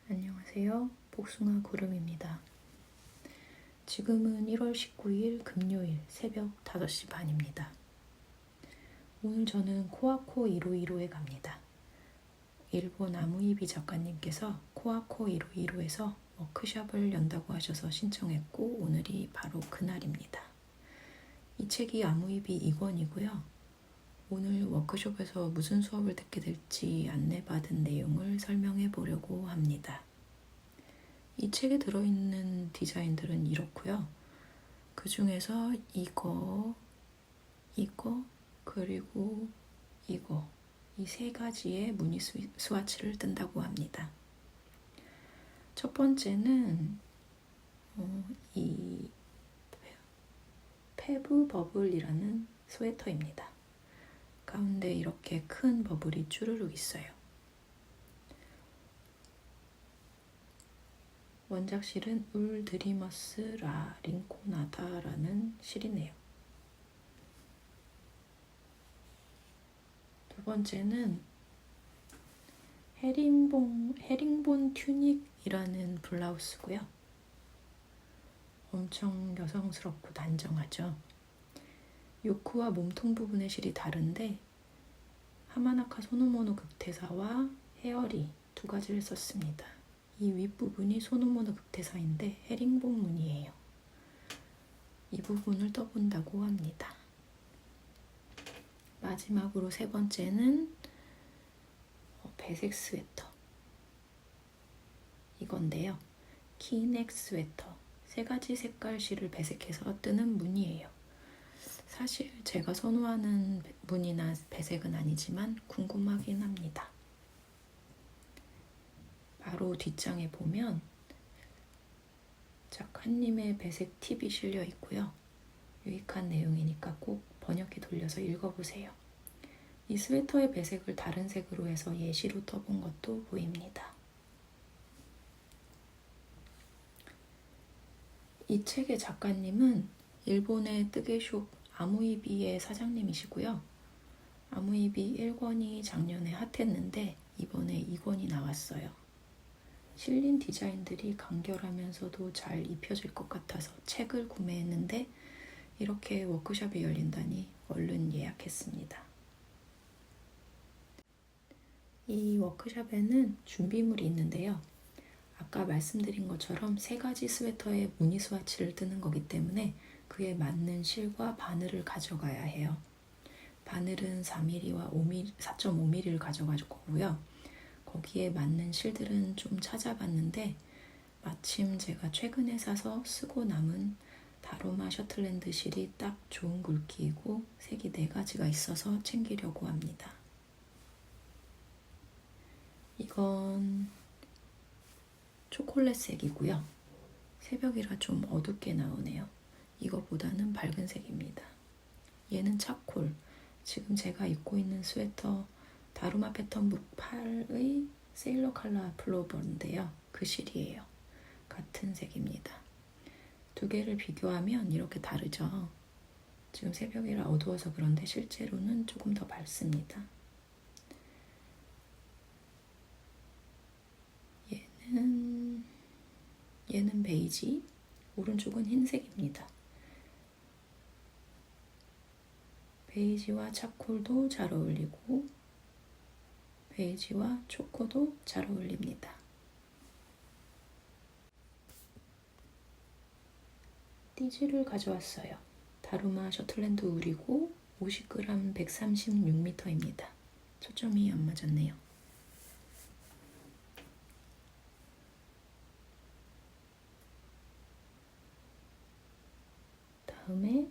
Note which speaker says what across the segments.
Speaker 1: 안녕하세요. 복숭아 구름입니다. 지금은 1월 19일 금요일 새벽 5시 반입니다. 오늘 저는 코아코 1515에 갑니다. 일본 아무이비 작가님께서 코아코 1515에서 워크숍을 연다고 하셔서 신청했고 오늘이 바로 그날입니다. 이 책이 아무이비 2권이고요. 오늘 워크숍에서 무슨 수업을 듣게 될지 안내받은 내용을 설명해 보려고 합니다. 이 책에 들어있는 디자인들은 이렇고요. 그 중에서 이거, 그리고 이거, 이 세 가지의 무늬 스와치를 뜬다고 합니다. 첫 번째는 이 페브 버블이라는 스웨터입니다. 가운데 이렇게 큰 버블이 쭈루룩 있어요. 원작 실은 울 드리머스 라 링코나다라는 실이네요. 두 번째는 헤링본 튜닉이라는 블라우스고요. 엄청 여성스럽고 단정하죠. 요크와 몸통 부분의 실이 다른데 하마나카 소노모노 극대사와 헤어리 두 가지를 썼습니다. 이 윗부분이 소노모노 극대사인데 헤링본 무늬예요. 이 부분을 떠본다고 합니다. 마지막으로 세 번째는 배색 스웨터 이건데요. 키넥 스웨터 세 가지 색깔 실을 배색해서 뜨는 무늬예요. 사실 제가 선호하는 무늬나 배색은 아니지만 궁금하긴 합니다. 바로 뒷장에 보면 작가님의 배색 팁이 실려 있고요. 유익한 내용이니까 꼭 번역기 돌려서 읽어보세요. 이 스웨터의 배색을 다른 색으로 해서 예시로 떠본 것도 보입니다. 이 책의 작가님은 일본의 뜨개숍 아무이비의 사장님이시고요. 아무이비 1권이 작년에 핫했는데 이번에 2권이 나왔어요. 실린 디자인들이 간결하면서도 잘 입혀질 것 같아서 책을 구매했는데 이렇게 워크숍이 열린다니 얼른 예약했습니다. 이 워크숍에는 준비물이 있는데요. 아까 말씀드린 것처럼 세 가지 스웨터에 무늬 스와치를 뜨는 거기 때문에 그에 맞는 실과 바늘을 가져가야 해요. 바늘은 4mm와 4.5mm를 가져갈 거고요. 거기에 맞는 실들은 좀 찾아봤는데 마침 제가 최근에 사서 쓰고 남은 다로마 셔틀랜드 실이 딱 좋은 굵기이고 색이 4가지가 있어서 챙기려고 합니다. 이건 초콜릿색이고요. 새벽이라 좀 어둡게 나오네요. 이거보다는 밝은 색입니다. 얘는 차콜. 지금 제가 입고 있는 스웨터 다루마 패턴북 8의 세일러 칼라 플로버인데요. 그 실이에요. 같은 색입니다. 두 개를 비교하면 이렇게 다르죠. 지금 새벽이라 어두워서 그런데 실제로는 조금 더 밝습니다. 얘는 베이지, 오른쪽은 흰색입니다. 베이지와 차콜도 잘 어울리고 베이지와 초코도 잘 어울립니다. 띠지를 가져왔어요. 다루마 셔틀랜드 울이고 50g 136m입니다. 초점이 안 맞았네요. 다음에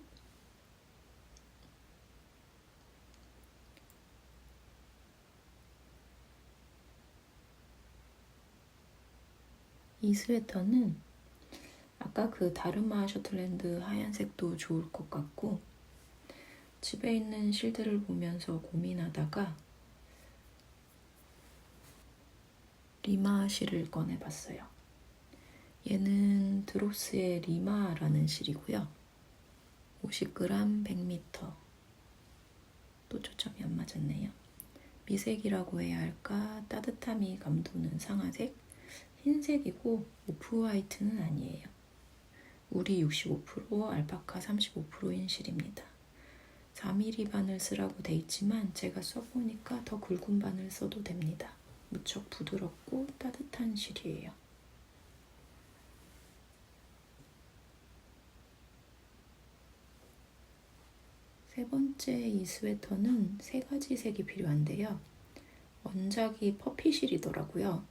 Speaker 1: 이 스웨터는 아까 그 다르마 셔틀랜드 하얀색도 좋을 것 같고 집에 있는 실들을 보면서 고민하다가 리마 실을 꺼내봤어요. 얘는 드롭스의 리마라는 실이고요. 50g 100m 또 초점이 안 맞았네요. 미색이라고 해야 할까 따뜻함이 감도는 상아색 흰색이고 오프화이트는 아니에요. 울이 65%, 알파카 35%인 실입니다. 4mm 바늘 쓰라고 돼 있지만 제가 써보니까 더 굵은 바늘 써도 됩니다. 무척 부드럽고 따뜻한 실이에요. 세 번째 이 스웨터는 3가지 색이 필요한데요. 원작이 퍼피실이더라고요.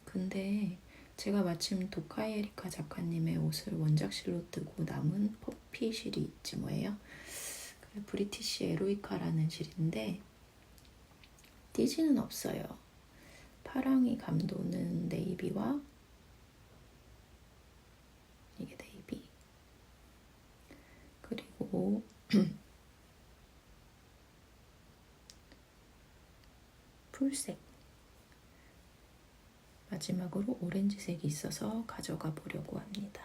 Speaker 1: 근데 제가 마침 도카이 에리카 작가님의 옷을 원작실로 뜨고 남은 퍼피실이 있지 뭐예요. 브리티시 에로이카라는 실인데 띠지는 없어요. 파랑이 감도는 네이비와 이게 네이비 그리고 풀색 마지막으로 오렌지색이 있어서 가져가 보려고 합니다.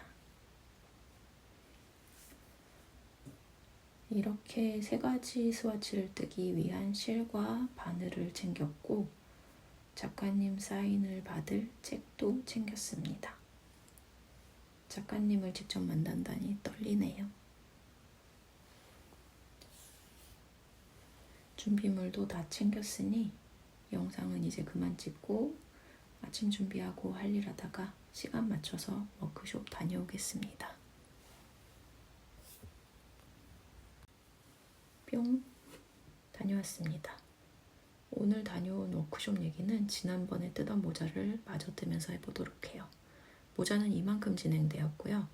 Speaker 1: 이렇게 3가지 스와치를 뜨기 위한 실과 바늘을 챙겼고 작가님 사인을 받을 책도 챙겼습니다. 작가님을 직접 만난다니 떨리네요. 준비물도 다 챙겼으니 영상은 이제 그만 찍고 아침 준비하고 할 일 하다가 시간 맞춰서 워크숍 다녀오겠습니다. 뿅! 다녀왔습니다. 오늘 다녀온 워크숍 얘기는 지난번에 뜨던 모자를 마저 뜨면서 해보도록 해요. 모자는 이만큼 진행되었고요.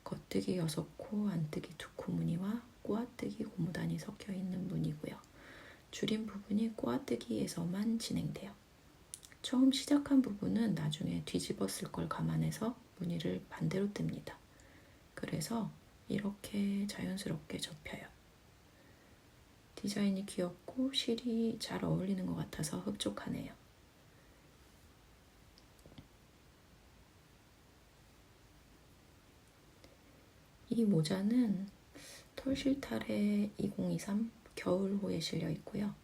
Speaker 1: 겉뜨기 6코, 안뜨기 2코 무늬와 꼬아뜨기 고무단이 섞여있는 무늬고요. 줄임 부분이 꼬아뜨기에서만 진행돼요. 처음 시작한 부분은 나중에 뒤집어 쓸 걸 감안해서 무늬를 반대로 뜹니다. 그래서 이렇게 자연스럽게 접혀요. 디자인이 귀엽고 실이 잘 어울리는 것 같아서 흡족하네요. 이 모자는 털실탈의 2023 겨울호에 실려 있고요.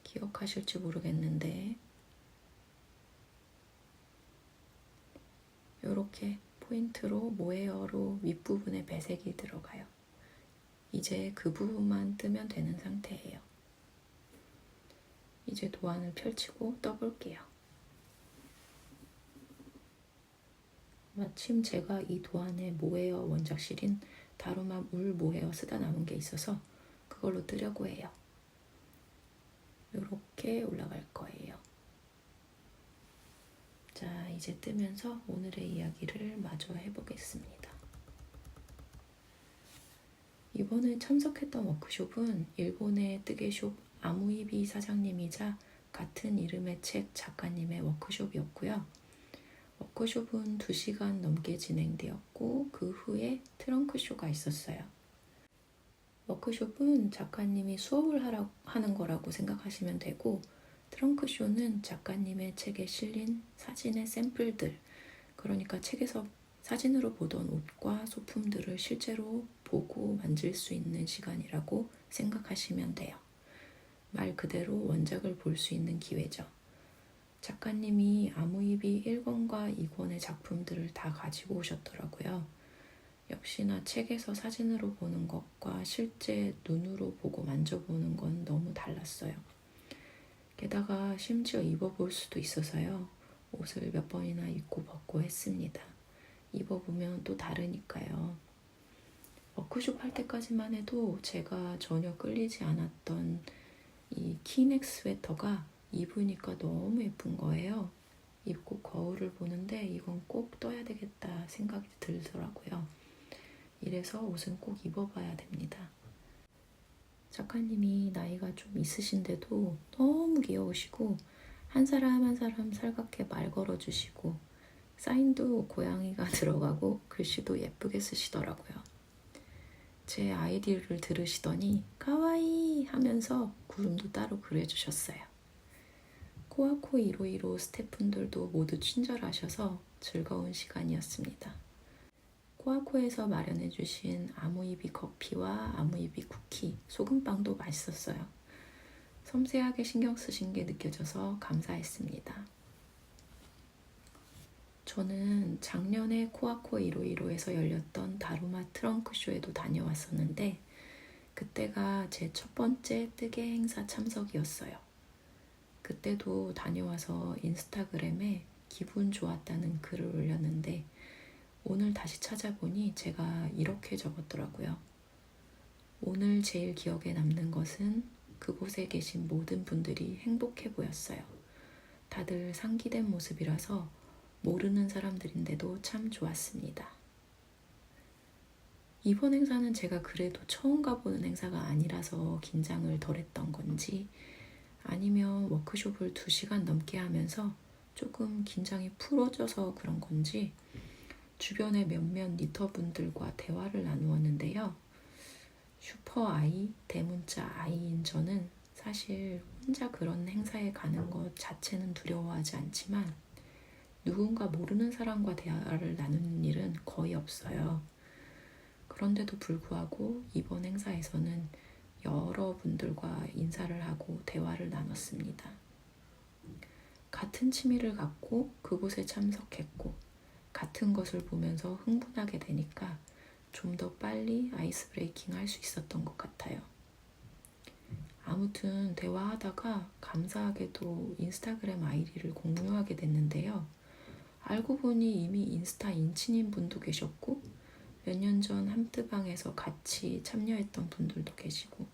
Speaker 1: 기억하실지 모르겠는데 이렇게 포인트로 모헤어로 윗부분에 배색이 들어가요. 이제 그 부분만 뜨면 되는 상태예요. 이제 도안을 펼치고 떠볼게요. 마침 제가 이 도안에 모헤어 원작실인 다루마 울 모헤어 쓰다 남은 게 있어서 그걸로 뜨려고 해요. 이렇게 올라갈 거예요. 자, 이제 뜨면서 오늘의 이야기를 마저 해보겠습니다. 이번에 참석했던 워크숍은 일본의 뜨개숍 아무이비 사장님이자 같은 이름의 책 작가님의 워크숍이었고요. 워크숍은 2시간 넘게 진행되었고 그 후에 트렁크쇼가 있었어요. 워크숍은 작가님이 수업을 하는 거라고 생각하시면 되고 트렁크쇼는 작가님의 책에 실린 사진의 샘플들, 그러니까 책에서 사진으로 보던 옷과 소품들을 실제로 보고 만질 수 있는 시간이라고 생각하시면 돼요. 말 그대로 원작을 볼 수 있는 기회죠. 작가님이 아무이비 1권과 2권의 작품들을 다 가지고 오셨더라고요. 역시나 책에서 사진으로 보는 것과 실제 눈으로 보고 만져보는 건 너무 달랐어요. 게다가 심지어 입어볼 수도 있어서요. 옷을 몇 번이나 입고 벗고 했습니다. 입어보면 또 다르니까요. 워크숍 할 때까지만 해도 제가 전혀 끌리지 않았던 이 키넥 스웨터가 입으니까 너무 예쁜 거예요. 입고 거울을 보는데 이건 꼭 떠야 되겠다 생각이 들더라고요. 이래서 옷은 꼭 입어봐야 됩니다. 작가님이 나이가 좀 있으신데도 너무 귀여우시고 한 사람 한 사람 살갑게 말 걸어주시고 사인도 고양이가 들어가고 글씨도 예쁘게 쓰시더라고요. 제 아이디를 들으시더니 카와이 하면서 구름도 따로 그려주셨어요. 코아코 이로이로 스태프분들도 모두 친절하셔서 즐거운 시간이었습니다. 코아코에서 마련해주신 아무이비 커피와 아무이비 쿠키, 소금빵도 맛있었어요. 섬세하게 신경 쓰신 게 느껴져서 감사했습니다. 저는 작년에 코아코 151호에서 열렸던 다루마 트렁크쇼에도 다녀왔었는데 그때가 제 첫 번째 뜨개 행사 참석이었어요. 그때도 다녀와서 인스타그램에 기분 좋았다는 글을 올렸는데 오늘 다시 찾아보니 제가 이렇게 적었더라고요. 오늘 제일 기억에 남는 것은 그곳에 계신 모든 분들이 행복해 보였어요. 다들 상기된 모습이라서 모르는 사람들인데도 참 좋았습니다. 이번 행사는 제가 그래도 처음 가보는 행사가 아니라서 긴장을 덜했던 건지 아니면 워크숍을 2시간 넘게 하면서 조금 긴장이 풀어져서 그런 건지 주변의 몇몇 니터분들과 대화를 나누었는데요. 슈퍼 아이, 대문자 아이인 저는 사실 혼자 그런 행사에 가는 것 자체는 두려워하지 않지만 누군가 모르는 사람과 대화를 나누는 일은 거의 없어요. 그런데도 불구하고 이번 행사에서는 여러분들과 인사를 하고 대화를 나눴습니다. 같은 취미를 갖고 그곳에 참석했고 같은 것을 보면서 흥분하게 되니까 좀 더 빨리 아이스 브레이킹 할 수 있었던 것 같아요. 아무튼 대화하다가 감사하게도 인스타그램 아이디를 공유하게 됐는데요. 알고 보니 이미 인스타 인친인 분도 계셨고 몇 년 전 함뜨방에서 같이 참여했던 분들도 계시고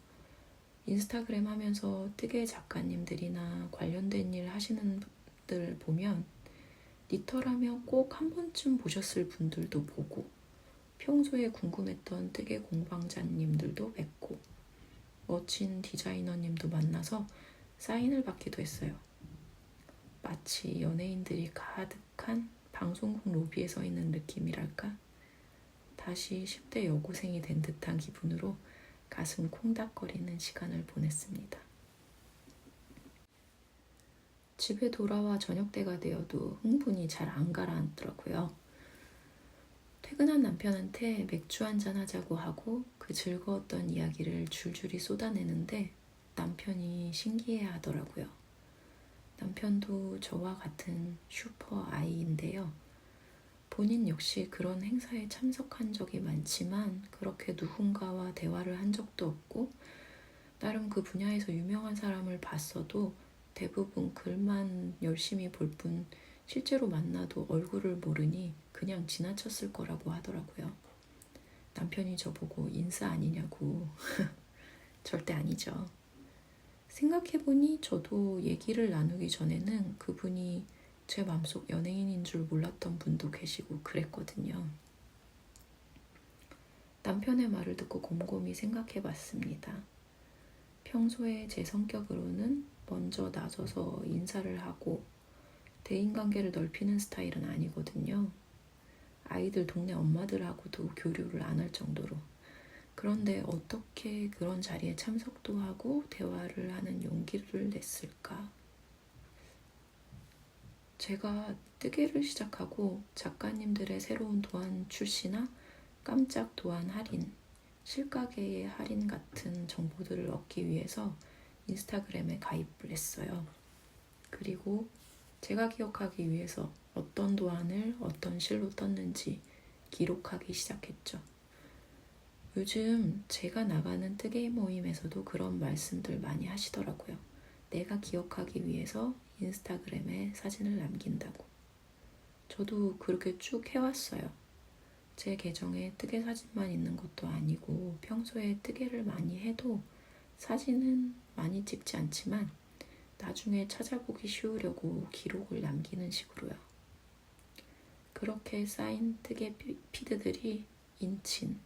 Speaker 1: 인스타그램 하면서 뜨개 작가님들이나 관련된 일 하시는 분들 보면 니터라면 꼭 한 번쯤 보셨을 분들도 보고 평소에 궁금했던 뜨개 공방자님들도 뵙고 멋진 디자이너님도 만나서 사인을 받기도 했어요. 마치 연예인들이 가득한 방송국 로비에 서 있는 느낌이랄까? 다시 10대 여고생이 된 듯한 기분으로 가슴 콩닥거리는 시간을 보냈습니다. 집에 돌아와 저녁때가 되어도 흥분이 잘 안 가라앉더라고요. 퇴근한 남편한테 맥주 한잔 하자고 하고 그 즐거웠던 이야기를 줄줄이 쏟아내는데 남편이 신기해 하더라고요. 남편도 저와 같은 슈퍼 아이인데요. 본인 역시 그런 행사에 참석한 적이 많지만 그렇게 누군가와 대화를 한 적도 없고 나름 그 분야에서 유명한 사람을 봤어도 대부분 글만 열심히 볼 뿐 실제로 만나도 얼굴을 모르니 그냥 지나쳤을 거라고 하더라고요. 남편이 저보고 인싸 아니냐고. 절대 아니죠. 생각해보니 저도 얘기를 나누기 전에는 그분이 제 맘속 연예인인 줄 몰랐던 분도 계시고 그랬거든요. 남편의 말을 듣고 곰곰이 생각해봤습니다. 평소에 제 성격으로는 먼저 나서서 인사를 하고 대인관계를 넓히는 스타일은 아니거든요. 아이들 동네 엄마들하고도 교류를 안 할 정도로. 그런데 어떻게 그런 자리에 참석도 하고 대화를 하는 용기를 냈을까? 제가 뜨개를 시작하고 작가님들의 새로운 도안 출시나 깜짝 도안 할인, 실가계의 할인 같은 정보들을 얻기 위해서 인스타그램에 가입을 했어요. 그리고 제가 기억하기 위해서 어떤 도안을 어떤 실로 떴는지 기록하기 시작했죠. 요즘 제가 나가는 뜨개 모임에서도 그런 말씀들 많이 하시더라고요. 내가 기억하기 위해서 인스타그램에 사진을 남긴다고. 저도 그렇게 쭉 해왔어요. 제 계정에 뜨개 사진만 있는 것도 아니고 평소에 뜨개를 많이 해도 사진은 많이 찍지 않지만 나중에 찾아보기 쉬우려고 기록을 남기는 식으로요. 그렇게 쌓인 뜨개 피드들이 인친,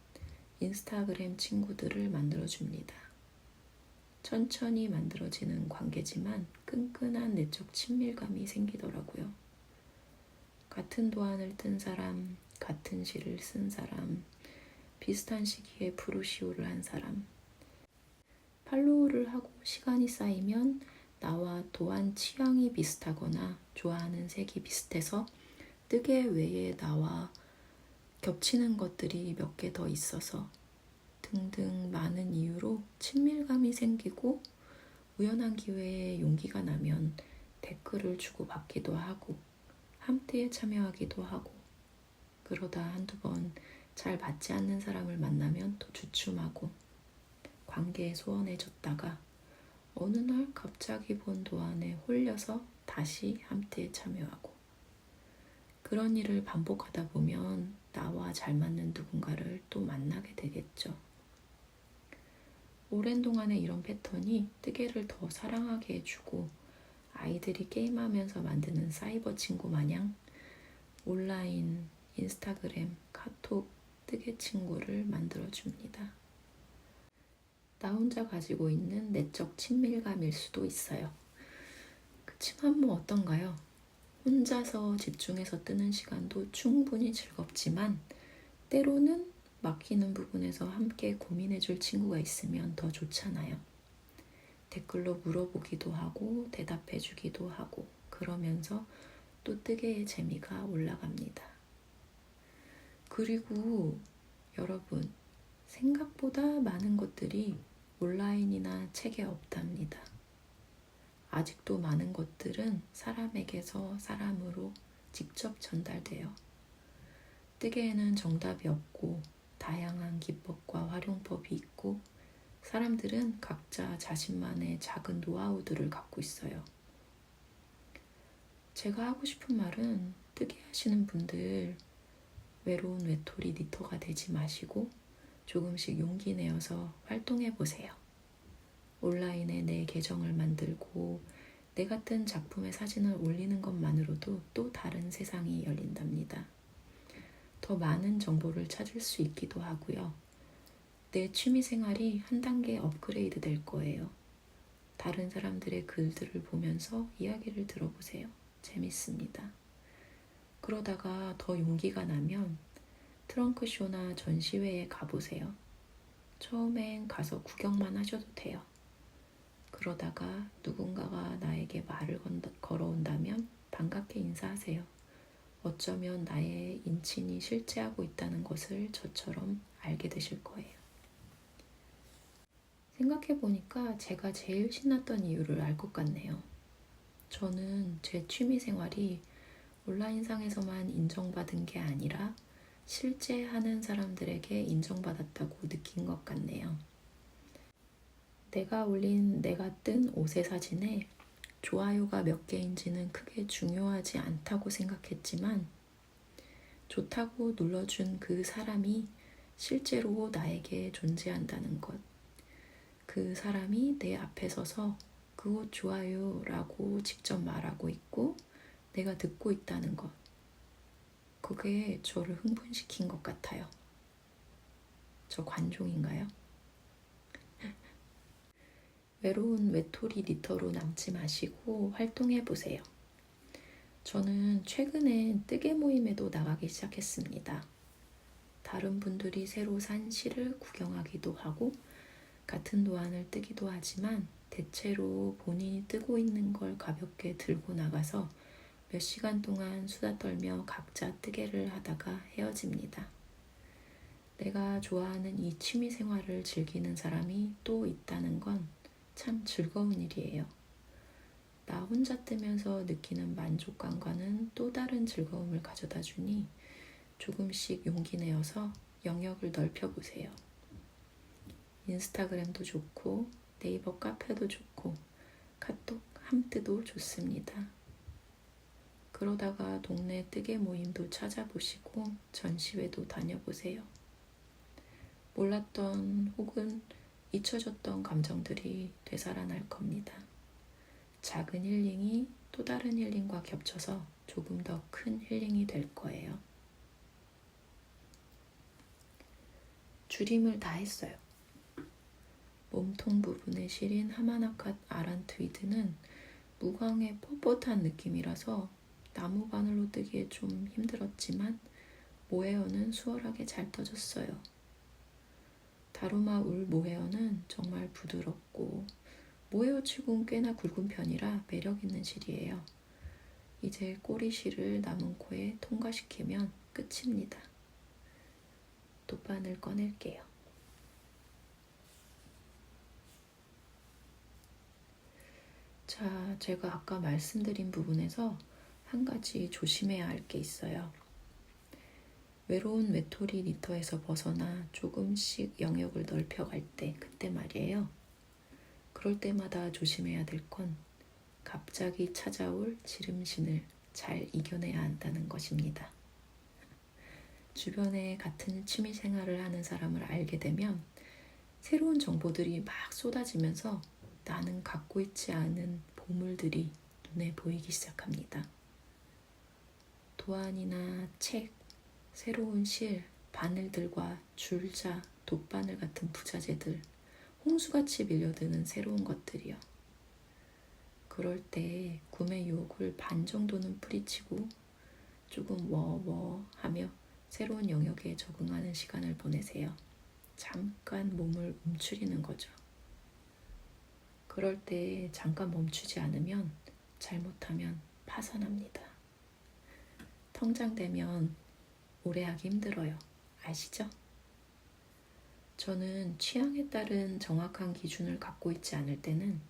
Speaker 1: 인스타그램 친구들을 만들어줍니다. 천천히 만들어지는 관계지만 끈끈한 내적 친밀감이 생기더라고요. 같은 도안을 뜬 사람, 같은 시를 쓴 사람, 비슷한 시기에 프루시오를 한 사람. 팔로우를 하고 시간이 쌓이면 나와 도안 취향이 비슷하거나 좋아하는 색이 비슷해서 뜨개 외에 나와 겹치는 것들이 몇 개 더 있어서 등등 많은 이유로 친밀감이 생기고 우연한 기회에 용기가 나면 댓글을 주고받기도 하고 함트에 참여하기도 하고 그러다 한두 번 잘 맞지 않는 사람을 만나면 또 주춤하고 관계에 소원해졌다가 어느 날 갑자기 본 도안에 홀려서 다시 함트에 참여하고 그런 일을 반복하다 보면 나와 잘 맞는 누군가를 또 만나게 되겠죠. 오랜 동안의 이런 패턴이 뜨개를 더 사랑하게 해주고 아이들이 게임하면서 만드는 사이버 친구 마냥 온라인, 인스타그램, 카톡, 뜨개 친구를 만들어줍니다. 나 혼자 가지고 있는 내적 친밀감일 수도 있어요. 그치만 뭐 어떤가요? 혼자서 집중해서 뜨는 시간도 충분히 즐겁지만 때로는 막히는 부분에서 함께 고민해줄 친구가 있으면 더 좋잖아요. 댓글로 물어보기도 하고 대답해주기도 하고 그러면서 또 뜨개의 재미가 올라갑니다. 그리고 여러분, 생각보다 많은 것들이 온라인이나 책에 없답니다. 아직도 많은 것들은 사람에게서 사람으로 직접 전달돼요. 뜨개에는 정답이 없고 다양한 기법과 활용법이 있고 사람들은 각자 자신만의 작은 노하우들을 갖고 있어요. 제가 하고 싶은 말은 뜨개 하시는 분들 외로운 외톨이 니터가 되지 마시고 조금씩 용기 내어서 활동해 보세요. 온라인에 내 계정을 만들고 내가 뜬 작품의 사진을 올리는 것만으로도 또 다른 세상이 열린답니다. 더 많은 정보를 찾을 수 있기도 하고요. 내 취미 생활이 한 단계 업그레이드 될 거예요. 다른 사람들의 글들을 보면서 이야기를 들어보세요. 재밌습니다. 그러다가 더 용기가 나면 트렁크쇼나 전시회에 가보세요. 처음엔 가서 구경만 하셔도 돼요. 그러다가 누군가가 나에게 말을 걸어온다면 반갑게 인사하세요. 어쩌면 나의 인친이 실제하고 있다는 것을 저처럼 알게 되실 거예요. 생각해보니까 제가 제일 신났던 이유를 알 것 같네요. 저는 제 취미 생활이 온라인상에서만 인정받은 게 아니라 실제 하는 사람들에게 인정받았다고 느낀 것 같네요. 내가 올린 내가 뜬 옷의 사진에 좋아요가 몇 개인지는 크게 중요하지 않다고 생각했지만 좋다고 눌러준 그 사람이 실제로 나에게 존재한다는 것. 그 사람이 내 앞에 서서 그 옷 좋아요라고 직접 말하고 있고 내가 듣고 있다는 것. 그게 저를 흥분시킨 것 같아요. 저 관종인가요? 외로운 외톨이 니터로 남지 마시고 활동해보세요. 저는 최근에 뜨개 모임에도 나가기 시작했습니다. 다른 분들이 새로 산 실을 구경하기도 하고 같은 도안을 뜨기도 하지만 대체로 본인이 뜨고 있는 걸 가볍게 들고 나가서 몇 시간 동안 수다 떨며 각자 뜨개를 하다가 헤어집니다. 내가 좋아하는 이 취미 생활을 즐기는 사람이 또 있다는 건 참 즐거운 일이에요. 나 혼자 뜨면서 느끼는 만족감과는 또 다른 즐거움을 가져다 주니 조금씩 용기 내어서 영역을 넓혀보세요. 인스타그램도 좋고 네이버 카페도 좋고 카톡 함트도 좋습니다. 그러다가 동네 뜨개 모임도 찾아보시고 전시회도 다녀보세요. 몰랐던 혹은 잊혀졌던 감정들이 되살아날 겁니다. 작은 힐링이 또 다른 힐링과 겹쳐서 조금 더 큰 힐링이 될 거예요. 줄임을 다 했어요. 몸통 부분에 실인 하마나카 아란트위드는 무광의 뻣뻣한 느낌이라서 나무 바늘로 뜨기에 좀 힘들었지만 모헤어는 수월하게 잘 떠졌어요. 다루마 울 모헤어는 정말 부드럽고 모헤어 치고는 꽤나 굵은 편이라 매력 있는 실이에요. 이제 꼬리실을 남은 코에 통과시키면 끝입니다. 돗바늘 꺼낼게요. 자, 제가 아까 말씀드린 부분에서 한 가지 조심해야 할 게 있어요. 외로운 외톨이 니터에서 벗어나 조금씩 영역을 넓혀갈 때, 그때 말이에요. 그럴 때마다 조심해야 될 건 갑자기 찾아올 지름신을 잘 이겨내야 한다는 것입니다. 주변에 같은 취미 생활을 하는 사람을 알게 되면 새로운 정보들이 막 쏟아지면서 나는 갖고 있지 않은 보물들이 눈에 보이기 시작합니다. 도안이나 책, 새로운 실, 바늘들과 줄자, 돗바늘 같은 부자재들, 홍수같이 밀려드는 새로운 것들이요. 그럴 때 구매 유혹을 반 정도는 뿌리치고 조금 하며 새로운 영역에 적응하는 시간을 보내세요. 잠깐 몸을 움츠리는 거죠. 그럴 때 잠깐 멈추지 않으면 잘못하면 파산합니다. 성장되면 오래 하기 힘들어요. 아시죠? 저는 취향에 따른 정확한 기준을 갖고 있지 않을 때는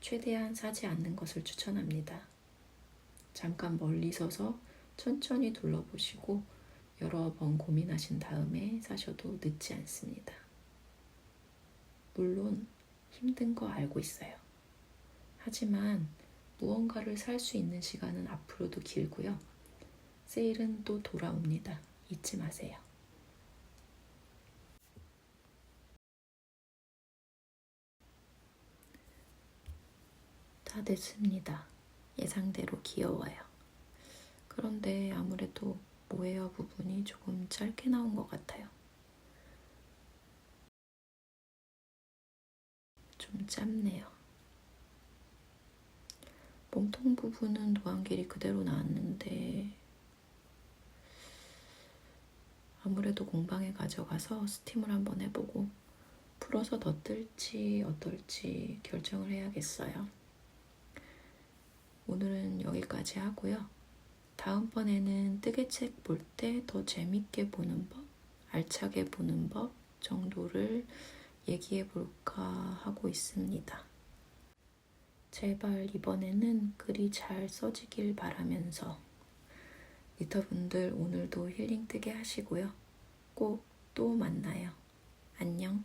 Speaker 1: 최대한 사지 않는 것을 추천합니다. 잠깐 멀리 서서 천천히 둘러보시고 여러 번 고민하신 다음에 사셔도 늦지 않습니다. 물론 힘든 거 알고 있어요. 하지만 무언가를 살 수 있는 시간은 앞으로도 길고요. 세일은 또 돌아옵니다. 잊지 마세요. 다 됐습니다. 예상대로 귀여워요. 그런데 아무래도 모헤어 부분이 조금 짧게 나온 것 같아요. 좀 짧네요. 몸통 부분은 노안 길이 그대로 나왔는데 아무래도 공방에 가져가서 스팀을 한번 해보고 풀어서 더 뜰지 어떨지 결정을 해야겠어요. 오늘은 여기까지 하고요. 다음번에는 뜨개책 볼 때 더 재밌게 보는 법, 알차게 보는 법 정도를 얘기해 볼까 하고 있습니다. 제발 이번에는 글이 잘 써지길 바라면서 니터분들 오늘도 힐링 뜨게 하시고요. 꼭 또 만나요. 안녕.